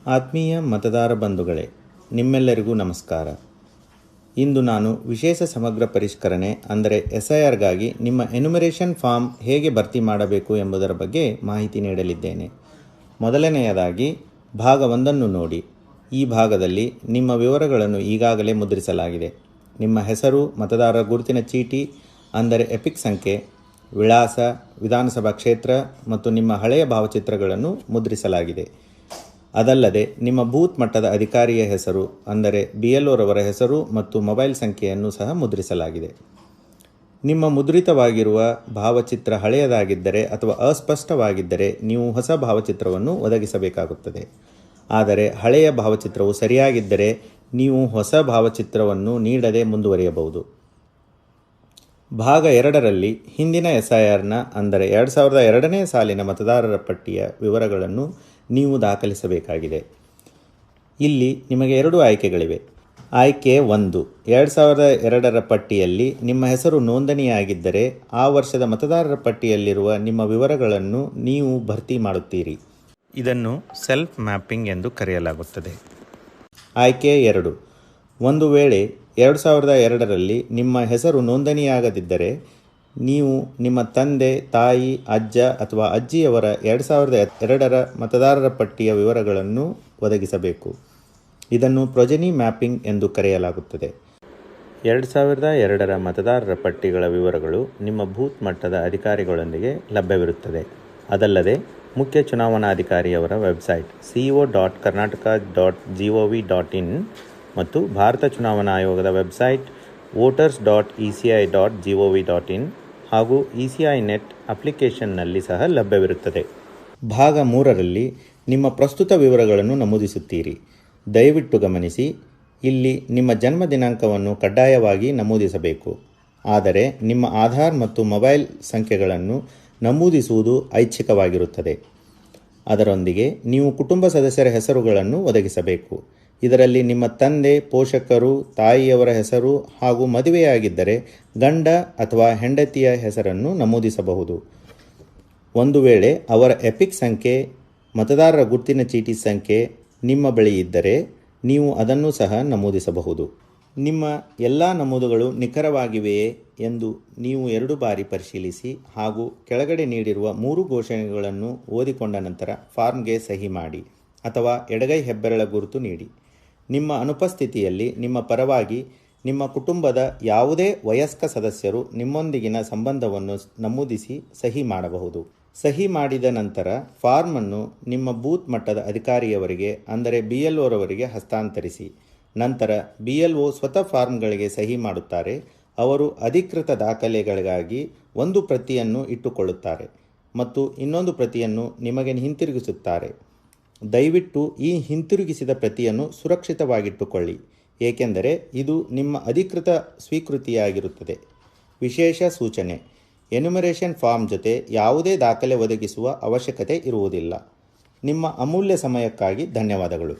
ಆತ್ಮೀಯ ಮತದಾರ ಬಂಧುಗಳೇ, ನಿಮ್ಮೆಲ್ಲರಿಗೂ ನಮಸ್ಕಾರ. ಇಂದು ನಾನು ವಿಶೇಷ ಸಮಗ್ರ ಪರಿಷ್ಕರಣೆ ಅಂದರೆ SIRಗಾಗಿ ನಿಮ್ಮ ಎನ್ಯುಮರೇಷನ್ ಫಾರ್ಮ್ ಹೇಗೆ ಭರ್ತಿ ಮಾಡಬೇಕು ಎಂಬುದರ ಬಗ್ಗೆ ಮಾಹಿತಿ ನೀಡಲಿದ್ದೇನೆ. ಮೊದಲನೆಯದಾಗಿ ಭಾಗ 1 ನೋಡಿ. ಈ ಭಾಗದಲ್ಲಿ ನಿಮ್ಮ ವಿವರಗಳನ್ನು ಈಗಾಗಲೇ ಮುದ್ರಿಸಲಾಗಿದೆ. ನಿಮ್ಮ ಹೆಸರು, ಮತದಾರರ ಗುರುತಿನ ಚೀಟಿ ಅಂದರೆ ಎಪಿಕ್ ಸಂಖ್ಯೆ, ವಿಳಾಸ, ವಿಧಾನಸಭಾ ಕ್ಷೇತ್ರ ಮತ್ತು ನಿಮ್ಮ ಹಳೆಯ ಭಾವಚಿತ್ರಗಳನ್ನು ಮುದ್ರಿಸಲಾಗಿದೆ. ಅದಲ್ಲದೆ ನಿಮ್ಮ ಬೂತ್ ಮಟ್ಟದ ಅಧಿಕಾರಿಯ ಹೆಸರು ಅಂದರೆ BLOರವರ ಹೆಸರು ಮತ್ತು ಮೊಬೈಲ್ ಸಂಖ್ಯೆಯನ್ನು ಸಹ ಮುದ್ರಿಸಲಾಗಿದೆ. ನಿಮ್ಮ ಮುದ್ರಿತವಾಗಿರುವ ಭಾವಚಿತ್ರ ಹಳೆಯದಾಗಿದ್ದರೆ ಅಥವಾ ಅಸ್ಪಷ್ಟವಾಗಿದ್ದರೆ ನೀವು ಹೊಸ ಭಾವಚಿತ್ರವನ್ನು ಒದಗಿಸಬೇಕಾಗುತ್ತದೆ. ಆದರೆ ಹಳೆಯ ಭಾವಚಿತ್ರವು ಸರಿಯಾಗಿದ್ದರೆ ನೀವು ಹೊಸ ಭಾವಚಿತ್ರವನ್ನು ನೀಡದೆ ಮುಂದುವರಿಯಬಹುದು. ಭಾಗ 2ರಲ್ಲಿ ಹಿಂದಿನ SIRನ ಅಂದರೆ 2002ನೇ ಸಾಲಿನ ಮತದಾರರ ಪಟ್ಟಿಯ ವಿವರಗಳನ್ನು ನೀವು ದಾಖಲಿಸಬೇಕಾಗಿದೆ. ಇಲ್ಲಿ ನಿಮಗೆ 2 ಆಯ್ಕೆಗಳಿವೆ. ಆಯ್ಕೆ 1, 2002ರ ಪಟ್ಟಿಯಲ್ಲಿ ನಿಮ್ಮ ಹೆಸರು ನೋಂದಣಿಯಾಗಿದ್ದರೆ ಆ ವರ್ಷದ ಮತದಾರರ ಪಟ್ಟಿಯಲ್ಲಿರುವ ನಿಮ್ಮ ವಿವರಗಳನ್ನು ನೀವು ಭರ್ತಿ ಮಾಡುತ್ತೀರಿ. ಇದನ್ನು ಸೆಲ್ಫ್ ಮ್ಯಾಪಿಂಗ್ ಎಂದು ಕರೆಯಲಾಗುತ್ತದೆ. ಆಯ್ಕೆ 2, ಒಂದು ವೇಳೆ 2002ರಲ್ಲಿ ನಿಮ್ಮ ಹೆಸರು ನೋಂದಣಿಯಾಗದಿದ್ದರೆ ನೀವು ನಿಮ್ಮ ತಂದೆ, ತಾಯಿ, ಅಜ್ಜ ಅಥವಾ ಅಜ್ಜಿಯವರ 2002ರ ಮತದಾರರ ಪಟ್ಟಿಯ ವಿವರಗಳನ್ನು ಒದಗಿಸಬೇಕು. ಇದನ್ನು ಪ್ರೊಜೆನಿ ಮ್ಯಾಪಿಂಗ್ ಎಂದು ಕರೆಯಲಾಗುತ್ತದೆ. 2002ರ ಮತದಾರರ ಪಟ್ಟಿಗಳ ವಿವರಗಳು ನಿಮ್ಮ ಬೂತ್ ಮಟ್ಟದ ಅಧಿಕಾರಿಗಳೊಂದಿಗೆ ಲಭ್ಯವಿರುತ್ತದೆ. ಅದಲ್ಲದೆ ಮುಖ್ಯ ಚುನಾವಣಾಧಿಕಾರಿಯವರ ವೆಬ್ಸೈಟ್ co.karnataka.gov.in ಮತ್ತು ಭಾರತ ಚುನಾವಣಾ ಆಯೋಗದ ವೆಬ್ಸೈಟ್ voters.eci.gov.in ಹಾಗೂ ECI ನೆಟ್ ಅಪ್ಲಿಕೇಶನ್ನಲ್ಲಿ ಸಹ ಲಭ್ಯವಿರುತ್ತದೆ. ಭಾಗ 3ರಲ್ಲಿ ನಿಮ್ಮ ಪ್ರಸ್ತುತ ವಿವರಗಳನ್ನು ನಮೂದಿಸುತ್ತೀರಿ. ದಯವಿಟ್ಟು ಗಮನಿಸಿ, ಇಲ್ಲಿ ನಿಮ್ಮ ಜನ್ಮ ದಿನಾಂಕವನ್ನು ಕಡ್ಡಾಯವಾಗಿ ನಮೂದಿಸಬೇಕು. ಆದರೆ ನಿಮ್ಮ ಆಧಾರ್ ಮತ್ತು ಮೊಬೈಲ್ ಸಂಖ್ಯೆಗಳನ್ನು ನಮೂದಿಸುವುದು ಐಚ್ಛಿಕವಾಗಿರುತ್ತದೆ. ಅದರೊಂದಿಗೆ ನೀವು ಕುಟುಂಬ ಸದಸ್ಯರ ಹೆಸರುಗಳನ್ನು ಒದಗಿಸಬೇಕು. ಇದರಲ್ಲಿ ನಿಮ್ಮ ತಂದೆ, ಪೋಷಕರು, ತಾಯಿಯವರ ಹೆಸರು ಹಾಗೂ ಮದುವೆಯಾಗಿದ್ದರೆ ಗಂಡ ಅಥವಾ ಹೆಂಡತಿಯ ಹೆಸರನ್ನು ನಮೂದಿಸಬಹುದು. ಒಂದು ವೇಳೆ ಅವರ ಎಪಿಕ್ ಸಂಖ್ಯೆ, ಮತದಾರರ ಗುರುತಿನ ಚೀಟಿ ಸಂಖ್ಯೆ ನಿಮ್ಮ ಬಳಿ ಇದ್ದರೆ ನೀವು ಅದನ್ನು ಸಹ ನಮೂದಿಸಬಹುದು. ನಿಮ್ಮ ಎಲ್ಲ ನಮೂದುಗಳು ನಿಖರವಾಗಿವೆಯೇ ಎಂದು ನೀವು 2 ಬಾರಿ ಪರಿಶೀಲಿಸಿ ಹಾಗೂ ಕೆಳಗಡೆ ನೀಡಿರುವ 3 ಘೋಷಣೆಗಳನ್ನು ಓದಿಕೊಂಡ ನಂತರ ಫಾರ್ಮ್ಗೆ ಸಹಿ ಮಾಡಿ ಅಥವಾ ಎಡಗೈ ಹೆಬ್ಬೆರಳ ಗುರುತು ನೀಡಿ. ನಿಮ್ಮ ಅನುಪಸ್ಥಿತಿಯಲ್ಲಿ ನಿಮ್ಮ ಪರವಾಗಿ ನಿಮ್ಮ ಕುಟುಂಬದ ಯಾವುದೇ ವಯಸ್ಕ ಸದಸ್ಯರು ನಿಮ್ಮೊಂದಿಗಿನ ಸಂಬಂಧವನ್ನು ನಮೂದಿಸಿ ಸಹಿ ಮಾಡಬಹುದು. ಸಹಿ ಮಾಡಿದ ನಂತರ ಫಾರ್ಮನ್ನು ನಿಮ್ಮ ಬೂತ್ ಮಟ್ಟದ ಅಧಿಕಾರಿಯವರಿಗೆ ಅಂದರೆ BLOರವರಿಗೆ ಹಸ್ತಾಂತರಿಸಿ. ನಂತರ BLO ಸ್ವತಃ ಫಾರ್ಮ್ಗಳಿಗೆ ಸಹಿ ಮಾಡುತ್ತಾರೆ. ಅವರು ಅಧಿಕೃತ ದಾಖಲೆಗಳಿಗಾಗಿ ಒಂದು ಪ್ರತಿಯನ್ನು ಇಟ್ಟುಕೊಳ್ಳುತ್ತಾರೆ ಮತ್ತು ಇನ್ನೊಂದು ಪ್ರತಿಯನ್ನು ನಿಮಗೆ ಹಿಂತಿರುಗಿಸುತ್ತಾರೆ. ದಯವಿಟ್ಟು ಈ ಹಿಂತಿರುಗಿಸಿದ ಪ್ರತಿಯನ್ನು ಸುರಕ್ಷಿತವಾಗಿಟ್ಟುಕೊಳ್ಳಿ, ಏಕೆಂದರೆ ಇದು ನಿಮ್ಮ ಅಧಿಕೃತ ಸ್ವೀಕೃತಿಯಾಗಿರುತ್ತದೆ. ವಿಶೇಷ ಸೂಚನೆ: ಎನ್ಯುಮರೇಷನ್ ಫಾರ್ಮ್ ಜೊತೆ ಯಾವುದೇ ದಾಖಲೆ ಒದಗಿಸುವ ಅವಶ್ಯಕತೆ ಇರುವುದಿಲ್ಲ. ನಿಮ್ಮ ಅಮೂಲ್ಯ ಸಮಯಕ್ಕಾಗಿ ಧನ್ಯವಾದಗಳು.